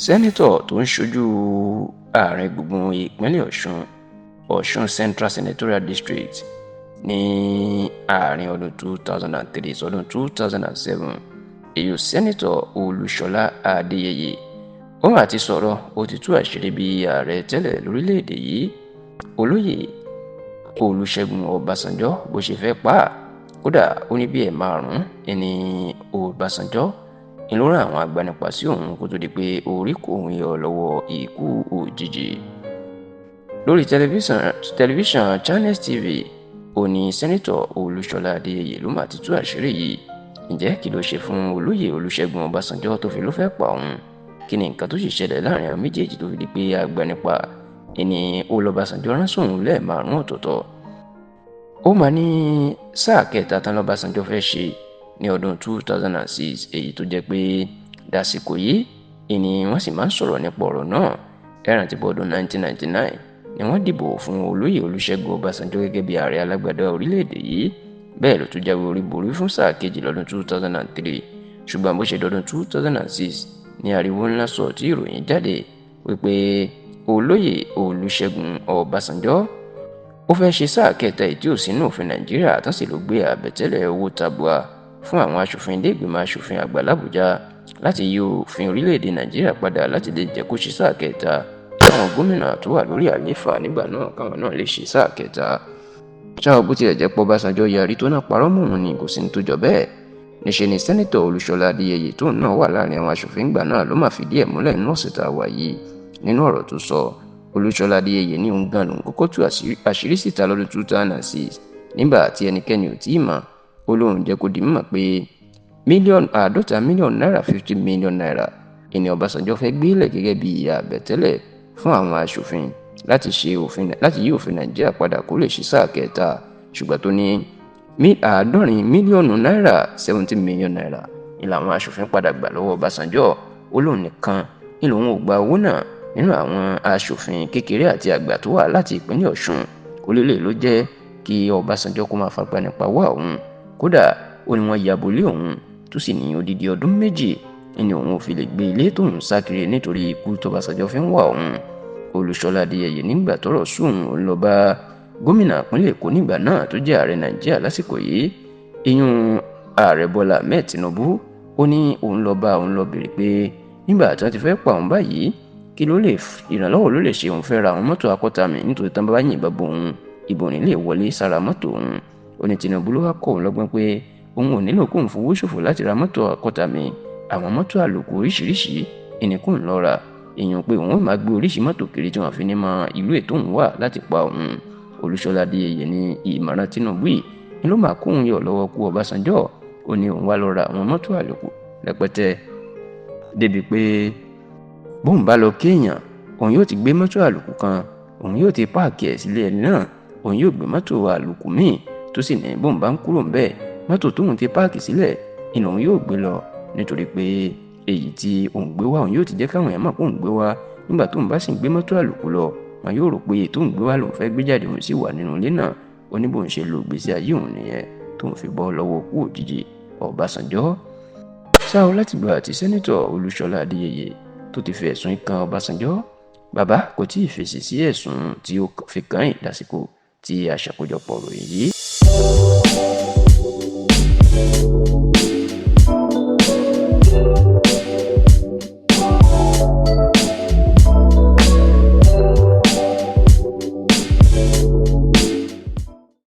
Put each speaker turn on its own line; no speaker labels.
sẹ́nítọ̀ tó ń ṣojú àárín gbùngbùn ìpínlẹ̀ Ọ̀ṣun Central Senatorial District ní àárín ọdún 2003 sọdún 2007 èyí sẹ́nítọ̀ Olúṣọlá Adéyẹyè ó mà ti sọ̀rọ̀ ó ti tú àṣírí bí ààrẹ tẹ́lẹ̀ lórílẹ̀‐èdè yìí olóyè Olúṣẹ́gun Ọbásanjọ́ bó ṣe fẹ́ pa á kódà ó ní bí ẹ̀5 ẹni Ọbásanjọ́ ìlú rán àwọn agbanipa sí òun kó tó di pé orí kò ń yọ lọ́wọ́ ikú òjijì. Lórí tẹlifíṣàn Channels TV ó ní sẹ́nítọ̀ Olúṣọlá Adéyẹyè ló máa ti tú àṣírí yìí. Ǹjẹ́ kí ló ṣe fún olóyè Olúṣẹ́gun Ọbásanjọ́ tó fi ló fẹ́ pa òun? Kí ni nǹkan tó sì ṣẹlẹ̀ láàrin àwọn méjèèjì tó fi di pé agbanipa ẹni Ọbásanjọ́ rán sóun lẹ́ẹ̀5 ọ̀tọ̀ọ̀tọ̀? Ó máa ní sáà kẹta tán lọ́básanjọ́ fẹ́ ṣe ní ọdún 2006 èyí tó jẹ́ pé dàsìkò yìí ìní wọ́n sì máa ń sọ̀rọ̀ nípa ọ̀rọ̀ náà. Ẹ̀ràn ti bọ́dún 1999 ni wọ́n dìbò fún olóyè Olúṣẹ́gun Ọbásanjọ́ gẹ́gẹ́ bí ààrẹ alágbádá orílẹ̀-èdè yìí. Bẹ́ẹ̀ ló tún jáwé olúborí fún sáà kejì lọ́dún 2003 ṣùgbọ́n bó ṣe dọ́dún 2006 ní ariwo ńlá sọ tí ìròyìn jáde wípé olóyè Olúṣẹ́gun Ọbásanjọ́ ó fẹ́ ṣe sáà kẹta èyí tí ò sínú òfin Nàìjíríà tán sì ló gbé àbẹ̀tẹ́lẹ̀ owó tabua fún àwọn aṣòfin ilé ìgbìmọ̀ aṣòfin àgbà l'Àbújá láti yí òfin orílẹ̀-èdè Nàìjíríà padà láti lè jẹ́ kó ṣe sáà kẹta káwọn gómìnà tó wà lórí àlééfà nígbà náà káwọn náà lè ṣe sáà kẹta. ṣá bó tilẹ̀ jẹ́ pé Ọbásanjọ́ yarí tó náà parọ́ mọ́ òun ni kò sí ní tó jọ bẹ́ẹ̀. níṣẹ́ ni sẹ́nítọ̀ Olúṣọlá Adéyẹyè tóun náà wà láàrin àwọn aṣòfin ìgbà náà ló máa fìdí ẹ̀ múlẹ̀ nínú ọ̀sẹ̀ tá a wà yìí. nínú ọ̀rọ̀ tó sọ Olúṣọlá Adéyẹyè ní òun gan lòun kọ́kọ́ tú àṣírí síta lọ́dún 2006 nígbà tí ẹnikẹ́ni ò tí ì mọ̀ ó lóun jẹ́ kó di mímọ̀ pé $50 million 50 million naira ìní Ọbásanjọ́ fẹ́ gbélẹ̀ gẹ́gẹ́ bí àbẹ̀tẹ́lẹ̀ fún àwọn aṣòfin láti yí òfin Nàìjíríà padà kó lè ṣe sáà kẹta ṣùgbọ́n tó ní $70 million 70 million naira ni làwọn aṣòfin padà gbà lọ́wọ́ Ọbásanjọ́ ó lóun nìkan ni lòun ò gba owó náà nínú àwọn aṣòfin kékeré àti àgbà tó wà láti ìpínlẹ̀ Ọ̀ṣun kó lélẹ̀ ló jẹ́ kí Ọbásanjọ́ kó máa fagbá nípa wá òun kódà ó ní wọ́n ya bolé òun tó sì ní odidi ọdún 2 ni òun ò fi lè gbé ilé tóun sá kiri nítorí ikú tọ́básanjọ́ fi ń wá òun. Olúṣọlá Adéyẹyè nígbà tọ́rọ̀ sóun ó lọ bá gómìnà ìpínlẹ̀ Èkó nígbà náà tó jẹ́ ààrẹ Nàìjíríà lásìkò yìí ìyún ààrẹ Bọ́lá Ahmed Tinubu ó ní òun lọ bá òun lọ bèrè pé nígbà tí wọ́n ti fẹ́ pa òun báyìí kí ló lè ìrànlọ́wọ́ ló lè ṣe òun fẹ́ ra àwọn mọ́tò akọ́tàmì nítorí tán bá yìnbọn bo òun ìbò nílé wọlé sára mọ́tò òun. Ó ní Tinubu ló wá kọ́ òun lọ́gbọ́n pé òun ò nílò kóun fowó ṣòfò láti ra mọ́tò akọ́tàmì àwọn mọ́tò àlòkù oríṣiríṣi ìníkùn lọ́ra èèyàn pé òun ò máa gbé oríṣi mọ́tò kiri tí wọ́n fi ní mọ ìlú ètò òun wà láti pa òun. Olúṣọlá Adéyẹyè ní ìmọ̀ràn Tinubu yìí ni ló máa kó òun yọ lọ́wọ́ kú Ọbásanjọ́ ó ní òun wá lọ ra àwọn mọ́tò àlòkù rẹpẹtẹ débi pé bóun bá lọ kéèyàn òun yóò ti gbé mọ́tò àlòkù kan òun yóò ti páàkì ẹ̀ sílé ẹni náà òun yóò gbé mọ́tò àlòkù míì tó sì ní bóun bá ń kúrò ń bẹ́ẹ̀ mọ́tò tóun ti páàkì sílẹ̀ ìnà òun yóò gbé lọ nítorí pé èyí tí òun gbé wá òun yóò ti jẹ́ káwọn èèyàn mọ̀ pé òun gbé wá nígbà tóun bá sì ń gbé mọ́tò àlòkù lọ wọn yóò rò pé èyí tóun gbé wá lòun fẹ́ gbé jáde òun sì wà nínú ilé náà ó ní bóun ṣe lo ìgbésí ayé òun nìyẹn tóun fi bọ́ lọ́wọ́ kú òjijì Ọbásanjọ́. ṣáò láti gbà tí sẹ́nítọ̀ Olúṣọlá Adéyẹyè tó ti fi ẹ̀sùn kan Ọbásanjọ́ bàbá kò tí ì fèsì sí ẹ̀sùn tí ó fi kàn án lásìkò tí a ṣàkójọpọ̀ ròyìn yìí.